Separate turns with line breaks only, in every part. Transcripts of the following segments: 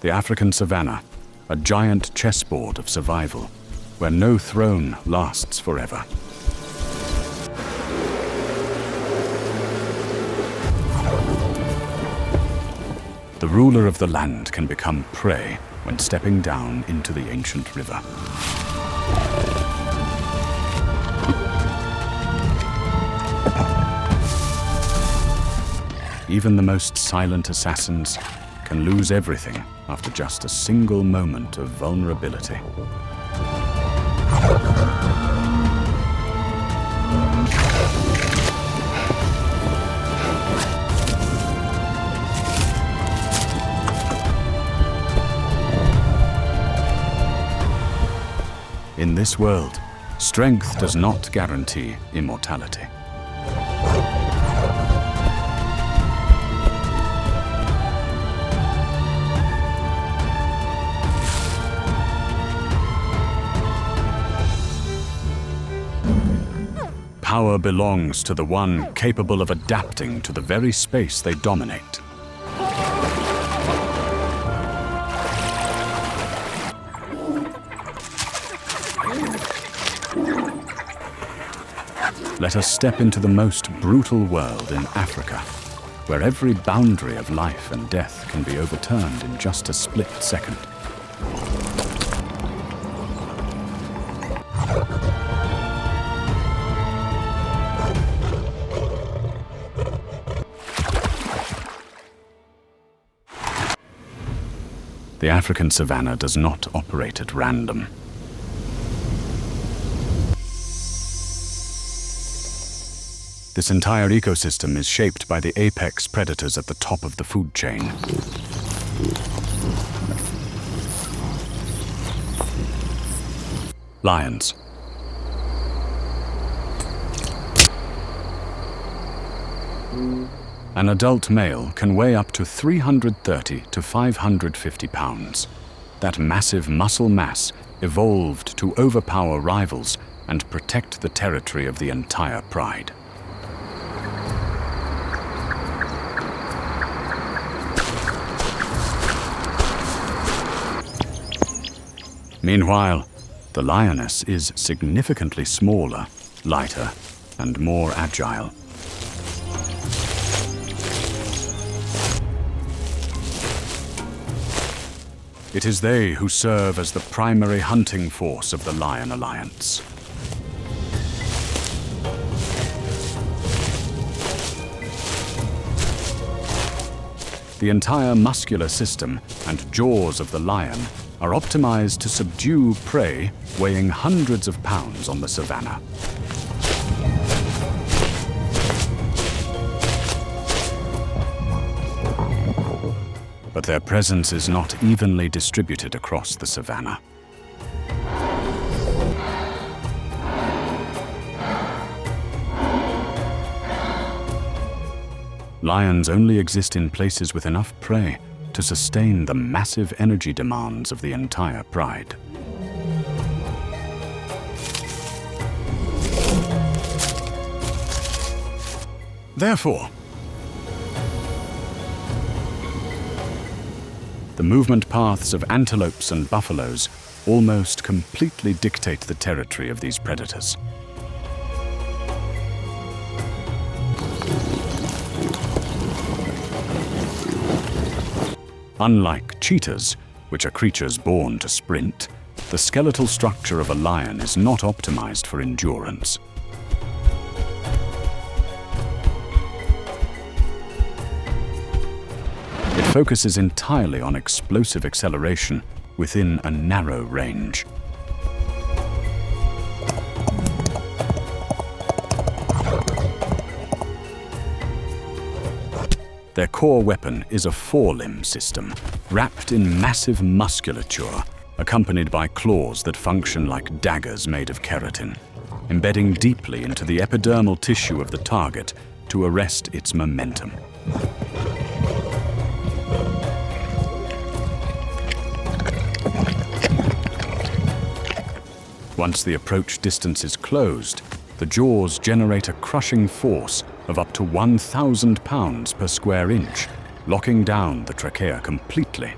The African savanna, a giant chessboard of survival, where no throne lasts forever. The ruler of the land can become prey when stepping down into the ancient river. Even the most silent assassins can lose everything after just a single moment of vulnerability. In this world, strength does not guarantee immortality. Power belongs to the one capable of adapting to the very space they dominate. Let us step into the most brutal world in Africa, where every boundary of life and death can be overturned in just a split second. The African savanna does not operate at random. This entire ecosystem is shaped by the apex predators at the top of the food chain. Lions. An adult male can weigh up to 330 to 550 pounds. That massive muscle mass evolved to overpower rivals and protect the territory of the entire pride. Meanwhile, the lioness is significantly smaller, lighter, and more agile. It is they who serve as the primary hunting force of the Lion Alliance. The entire muscular system and jaws of the lion are optimized to subdue prey weighing hundreds of pounds on the savanna. But their presence is not evenly distributed across the savanna. Lions only exist in places with enough prey to sustain the massive energy demands of the entire pride. Therefore, the movement paths of antelopes and buffaloes almost completely dictate the territory of these predators. Unlike cheetahs, which are creatures born to sprint, the skeletal structure of a lion is not optimized for endurance. It focuses entirely on explosive acceleration within a narrow range. Their core weapon is a forelimb system, wrapped in massive musculature, accompanied by claws that function like daggers made of keratin, embedding deeply into the epidermal tissue of the target to arrest its momentum. Once the approach distance is closed, the jaws generate a crushing force of up to 1,000 pounds per square inch, locking down the trachea completely.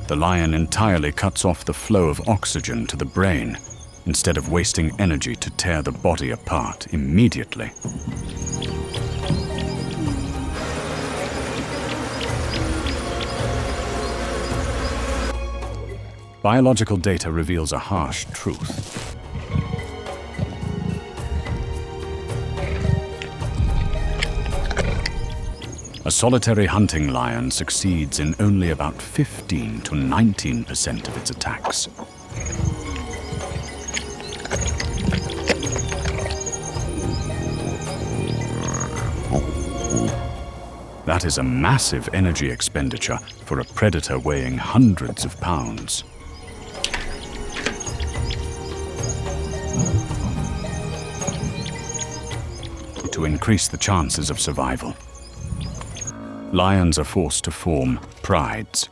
The lion entirely cuts off the flow of oxygen to the brain, instead of wasting energy to tear the body apart immediately. Biological data reveals a harsh truth. A solitary hunting lion succeeds in only about 15 to 19% of its attacks. That is a massive energy expenditure for a predator weighing hundreds of pounds. To increase the chances of survival, lions are forced to form prides.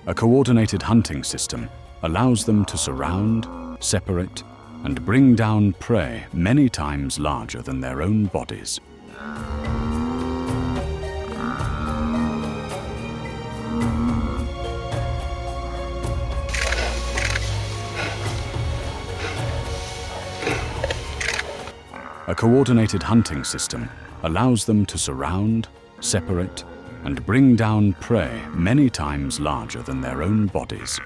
A coordinated hunting system allows them to surround, separate, and bring down prey many times larger than their own bodies. A coordinated hunting system allows them to surround, separate, and bring down prey many times larger than their own bodies.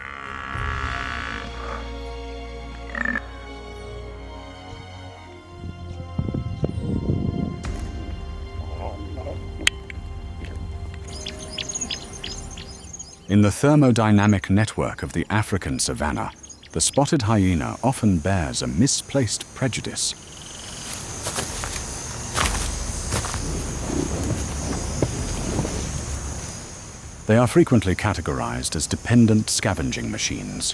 In the thermodynamic network of the African savanna, the spotted hyena often bears a misplaced prejudice. They are frequently categorized as dependent scavenging machines.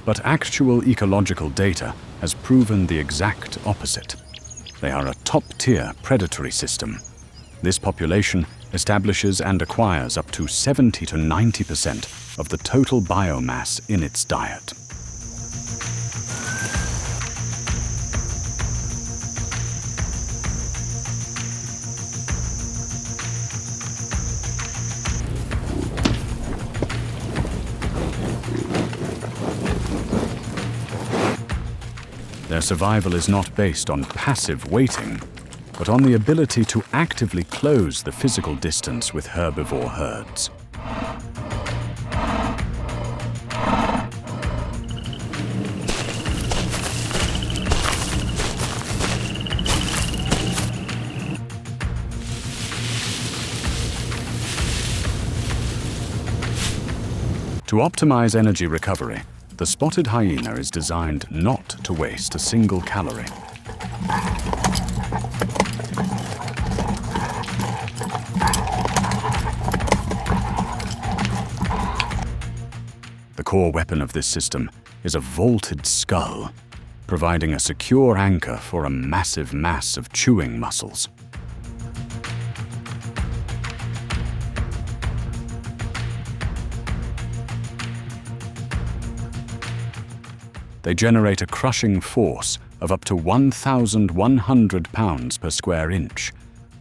But actual ecological data has proven the exact opposite. They are a top-tier predatory system. This population establishes and acquires up to 70 to 90% of the total biomass in its diet. Their survival is not based on passive waiting, but on the ability to actively close the physical distance with herbivore herds. To optimize energy recovery, the spotted hyena is designed not to waste a single calorie. The core weapon of this system is a vaulted skull, providing a secure anchor for a massive mass of chewing muscles. They generate a crushing force of up to 1,100 pounds per square inch,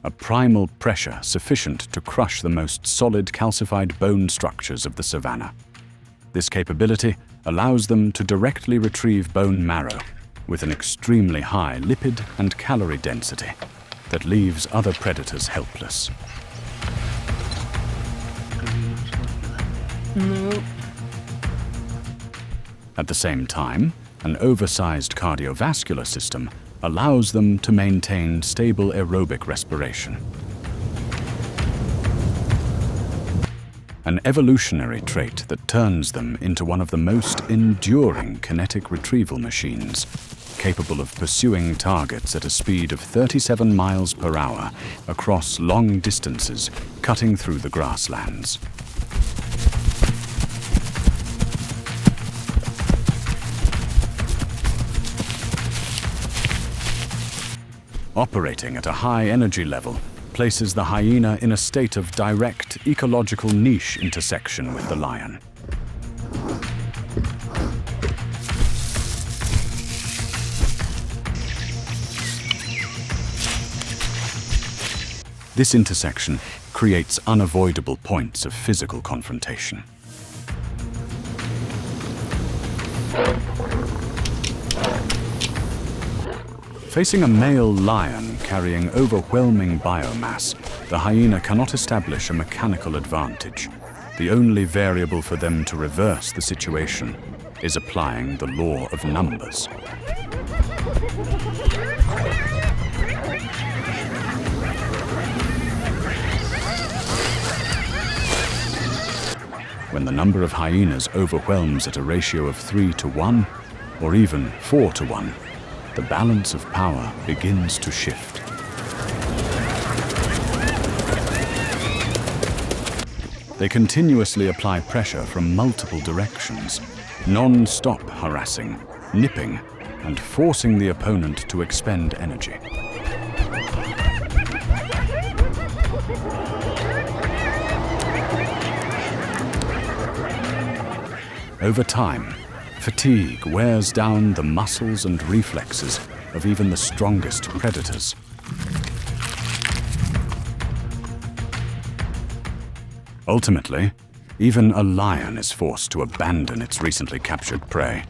a primal pressure sufficient to crush the most solid calcified bone structures of the savanna. This capability allows them to directly retrieve bone marrow with an extremely high lipid and calorie density that leaves other predators helpless. At the same time, an oversized cardiovascular system allows them to maintain stable aerobic respiration. An evolutionary trait that turns them into one of the most enduring kinetic retrieval machines, capable of pursuing targets at a speed of 37 miles per hour across long distances, cutting through the grasslands. Operating at a high energy level, places the hyena in a state of direct ecological niche intersection with the lion. This intersection creates unavoidable points of physical confrontation. Facing a male lion carrying overwhelming biomass, the hyena cannot establish a mechanical advantage. The only variable for them to reverse the situation is applying the law of numbers. When the number of hyenas overwhelms at a ratio of 3 to 1, or even 4 to 1, the balance of power begins to shift. They continuously apply pressure from multiple directions, non-stop harassing, nipping, and forcing the opponent to expend energy. Over time, fatigue wears down the muscles and reflexes of even the strongest predators. Ultimately, even a lion is forced to abandon its recently captured prey.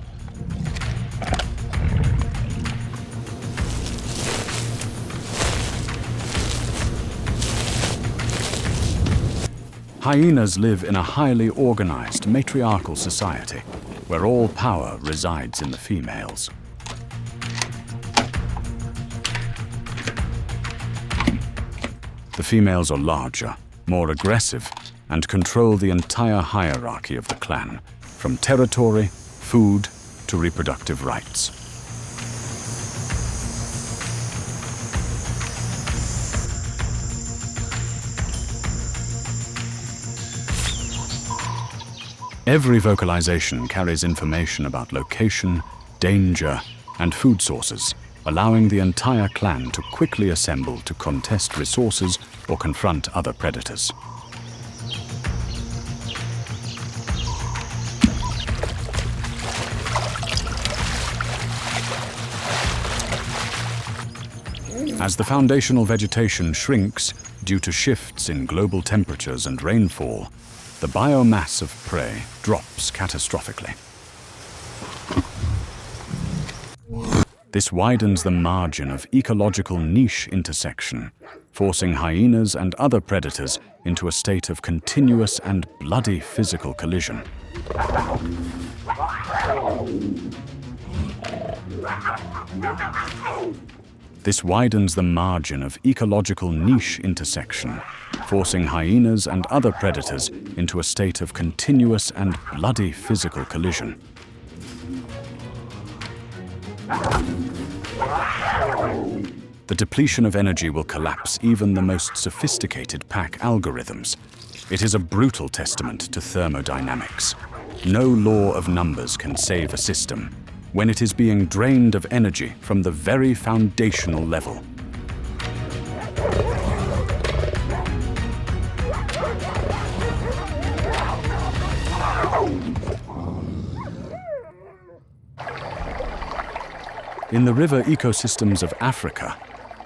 Hyenas live in a highly organized matriarchal society where all power resides in the females. The females are larger, more aggressive, and control the entire hierarchy of the clan, from territory, food, to reproductive rights. Every vocalization carries information about location, danger, and food sources, allowing the entire clan to quickly assemble to contest resources or confront other predators. As the foundational vegetation shrinks due to shifts in global temperatures and rainfall, the biomass of prey drops catastrophically. This widens the margin of ecological niche intersection, forcing hyenas and other predators into a state of continuous and bloody physical collision. This widens the margin of ecological niche intersection, forcing hyenas and other predators into a state of continuous and bloody physical collision. The depletion of energy will collapse even the most sophisticated pack algorithms. It is a brutal testament to thermodynamics. No law of numbers can save a system when it is being drained of energy from the very foundational level. In the river ecosystems of Africa,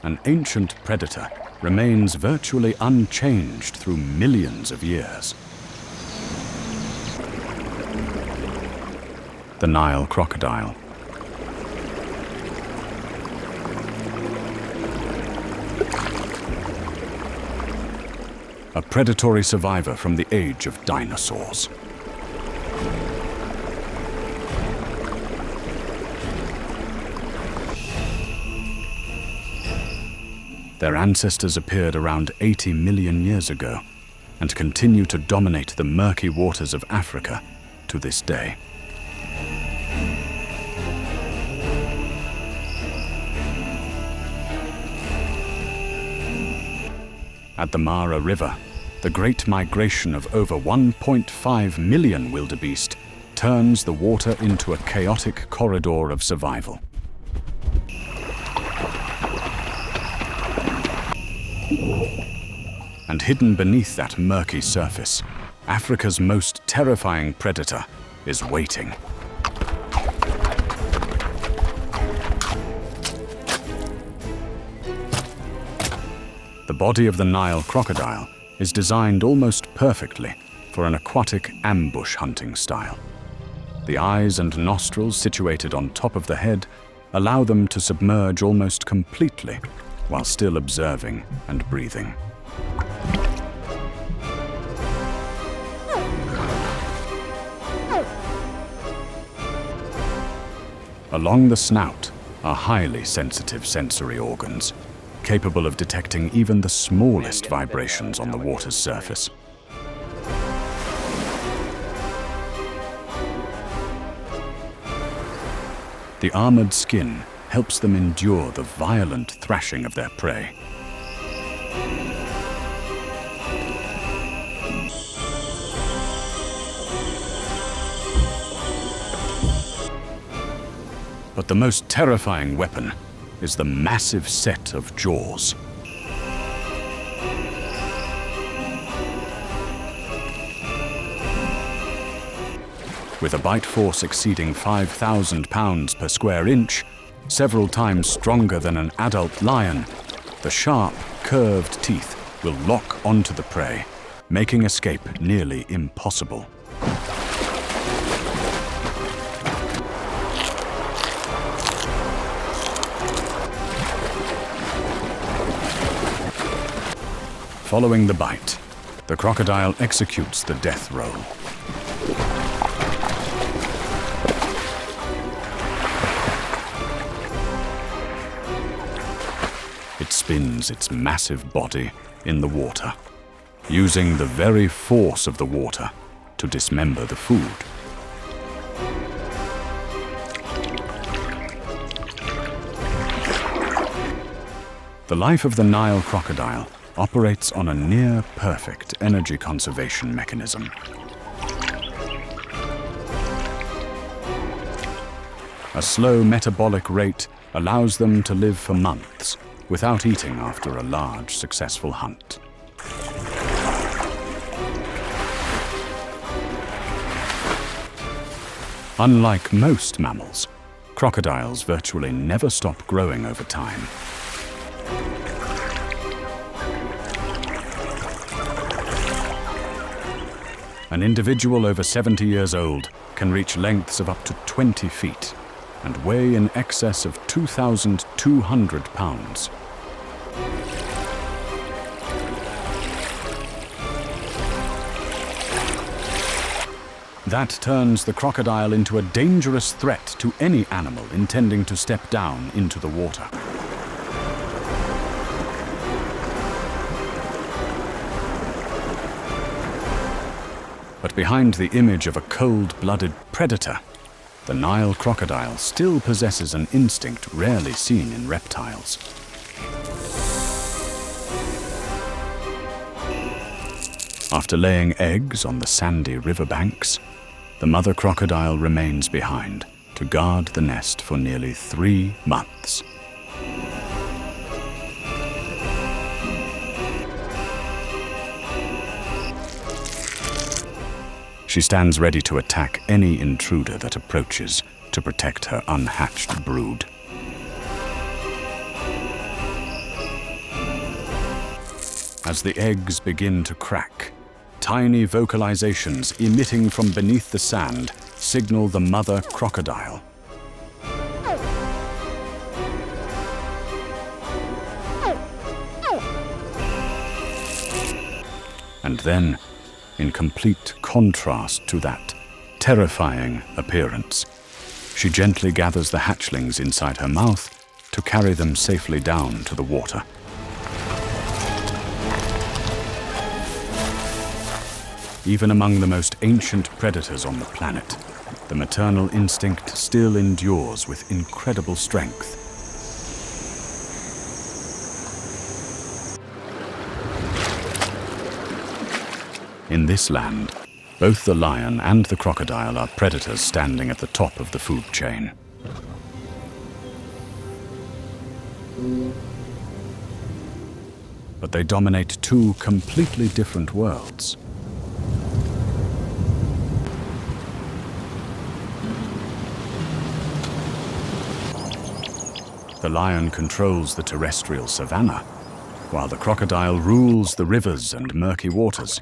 an ancient predator remains virtually unchanged through millions of years. The Nile crocodile. A predatory survivor from the age of dinosaurs. Their ancestors appeared around 80 million years ago and continue to dominate the murky waters of Africa to this day. At the Mara River, the great migration of over 1.5 million wildebeest turns the water into a chaotic corridor of survival. And hidden beneath that murky surface, Africa's most terrifying predator is waiting. The body of the Nile crocodile is designed almost perfectly for an aquatic ambush hunting style. The eyes and nostrils situated on top of the head allow them to submerge almost completely while still observing and breathing. Along the snout are highly sensitive sensory organs, capable of detecting even the smallest vibrations on the water's surface. The armored skin helps them endure the violent thrashing of their prey. But the most terrifying weapon is the massive set of jaws. With a bite force exceeding 5,000 pounds per square inch, several times stronger than an adult lion, the sharp, curved teeth will lock onto the prey, making escape nearly impossible. Following the bite, the crocodile executes the death roll. It spins its massive body in the water, using the very force of the water to dismember the food. The life of the Nile crocodile operates on a near-perfect energy conservation mechanism. A slow metabolic rate allows them to live for months without eating after a large, successful hunt. Unlike most mammals, crocodiles virtually never stop growing over time. An individual over 70 years old can reach lengths of up to 20 feet and weigh in excess of 2,200 pounds. That turns the crocodile into a dangerous threat to any animal intending to step down into the water. But behind the image of a cold-blooded predator, the Nile crocodile still possesses an instinct rarely seen in reptiles. After laying eggs on the sandy riverbanks, the mother crocodile remains behind to guard the nest for nearly 3 months. She stands ready to attack any intruder that approaches to protect her unhatched brood. As the eggs begin to crack, tiny vocalizations emitting from beneath the sand signal the mother crocodile. And then, in complete contrast to that terrifying appearance, she gently gathers the hatchlings inside her mouth to carry them safely down to the water. Even among the most ancient predators on the planet, the maternal instinct still endures with incredible strength. In this land, both the lion and the crocodile are predators standing at the top of the food chain. but they dominate two completely different worlds. The lion controls the terrestrial savanna, while the crocodile rules the rivers and murky waters.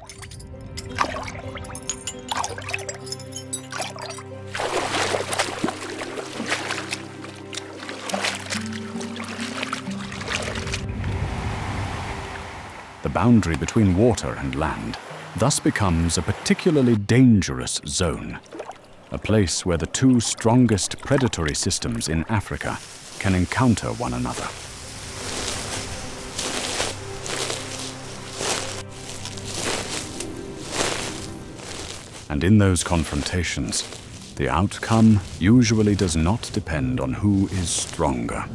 The boundary between water and land thus becomes a particularly dangerous zone, a place where the two strongest predatory systems in Africa can encounter one another. And in those confrontations, the outcome usually does not depend on who is stronger.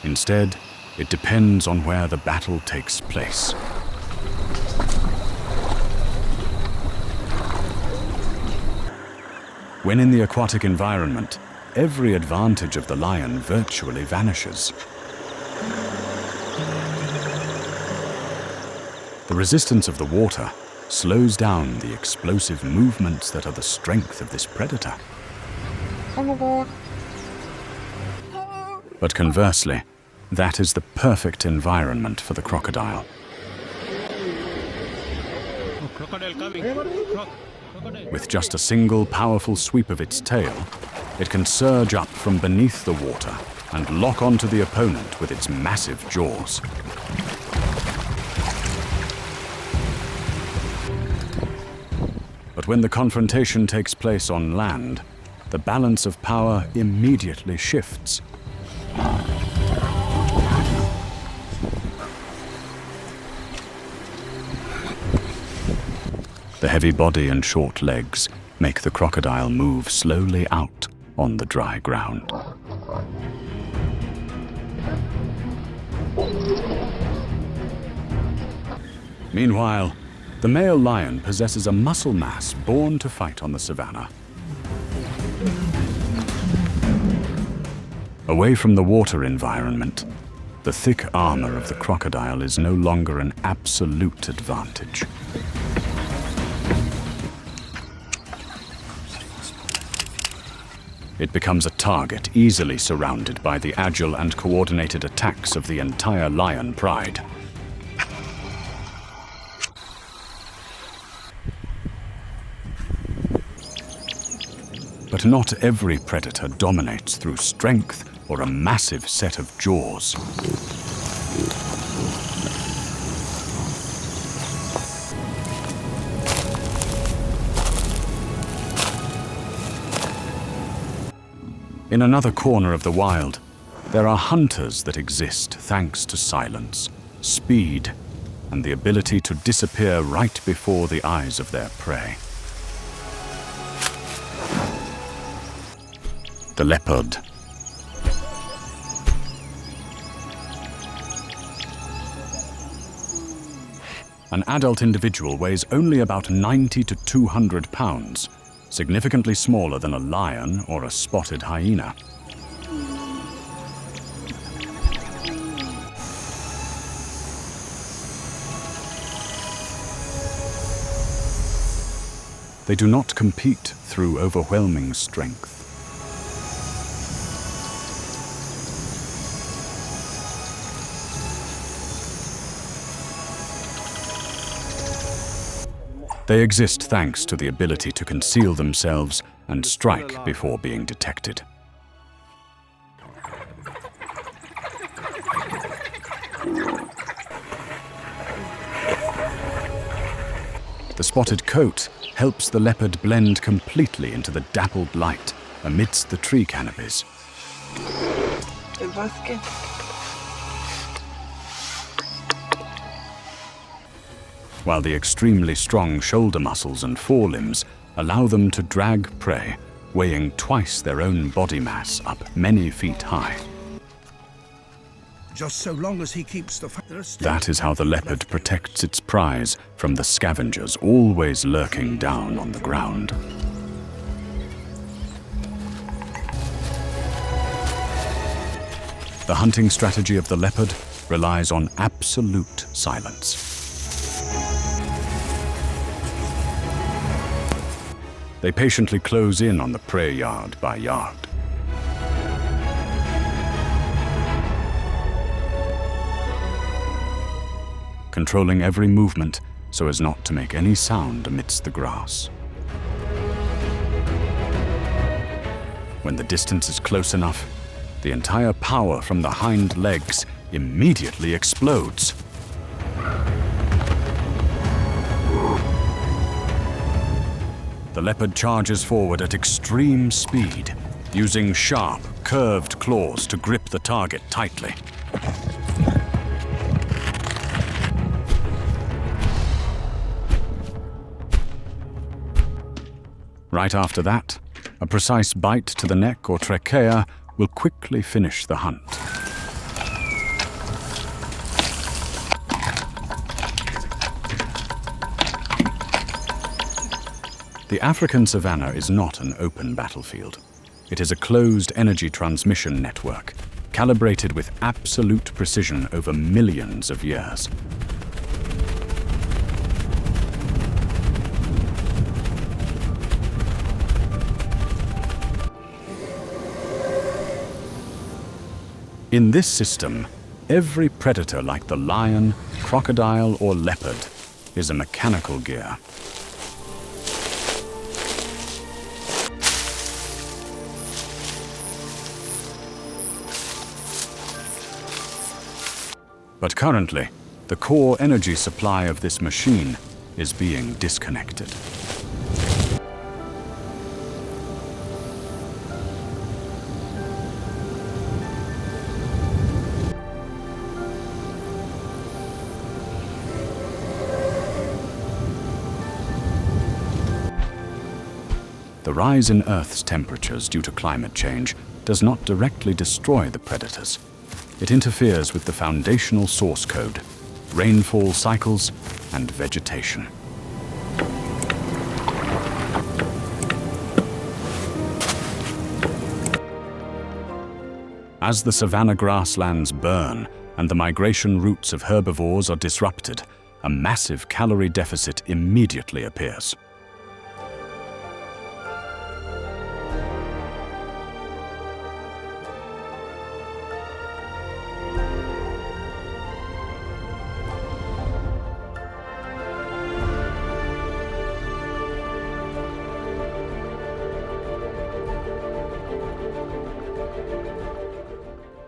Instead, it depends on where the battle takes place. When in the aquatic environment, every advantage of the lion virtually vanishes. The resistance of the water slows down the explosive movements that are the strength of this predator. But conversely, that is the perfect environment for the crocodile.
Crocodile coming.
With just a single powerful sweep of its tail, it can surge up from beneath the water and lock onto the opponent with its massive jaws. But when the confrontation takes place on land, the balance of power immediately shifts. The heavy body and short legs make the crocodile move slowly out on the dry ground. Meanwhile, the male lion possesses a muscle mass born to fight on the savanna. Away from the water environment, the thick armor of the crocodile is no longer an absolute advantage. It becomes a target easily surrounded by the agile and coordinated attacks of the entire lion pride. But not every predator dominates through strength or a massive set of jaws. In another corner of the wild, there are hunters that exist thanks to silence, speed, and the ability to disappear right before the eyes of their prey. The leopard. An adult individual weighs only about 90 to 200 pounds, significantly smaller than a lion or a spotted hyena. They do not compete through overwhelming strength. They exist thanks to the ability to conceal themselves and strike before being detected. The spotted coat helps the leopard blend completely into the dappled light amidst the tree canopies. While the extremely strong shoulder muscles and forelimbs allow them to drag prey, weighing twice their own body mass up many feet high.
Just so long as he keeps the
That is how the leopard protects its prize from the scavengers always lurking down on the ground. The hunting strategy of the leopard relies on absolute silence. They patiently close in on the prey yard by yard. Controlling every movement so as not to make any sound amidst the grass. When the distance is close enough, the entire power from the hind legs immediately explodes. The leopard charges forward at extreme speed, using sharp, curved claws to grip the target tightly. Right after that, a precise bite to the neck or trachea will quickly finish the hunt. The African savanna is not an open battlefield. It is a closed energy transmission network, calibrated with absolute precision over millions of years. In this system, every predator like the lion, crocodile, or leopard is a mechanical gear. But currently, the core energy supply of this machine is being disconnected. The rise in Earth's temperatures due to climate change does not directly destroy the predators. It interferes with the foundational source code, rainfall cycles, and vegetation. As the savanna grasslands burn and the migration routes of herbivores are disrupted, a massive calorie deficit immediately appears.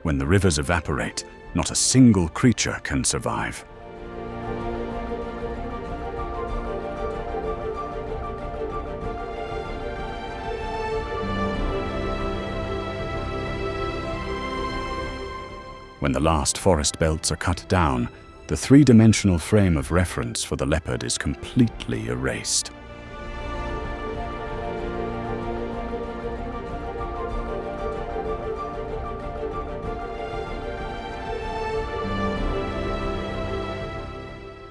When the rivers evaporate, not a single creature can survive. When the last forest belts are cut down, the three-dimensional frame of reference for the leopard is completely erased.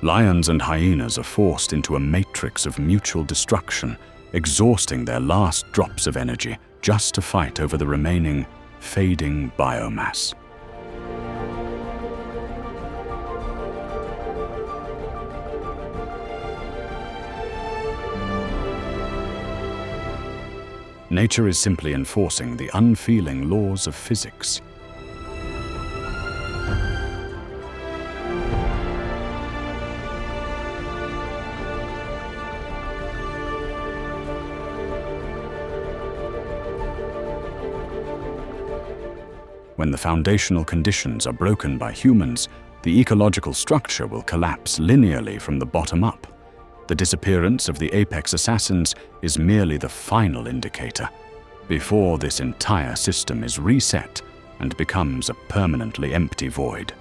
Lions and hyenas are forced into a matrix of mutual destruction, exhausting their last drops of energy just to fight over the remaining, fading biomass. Nature is simply enforcing the unfeeling laws of physics. When the foundational conditions are broken by humans, the ecological structure will collapse linearly from the bottom up. The disappearance of the apex assassins is merely the final indicator, before this entire system is reset and becomes a permanently empty void.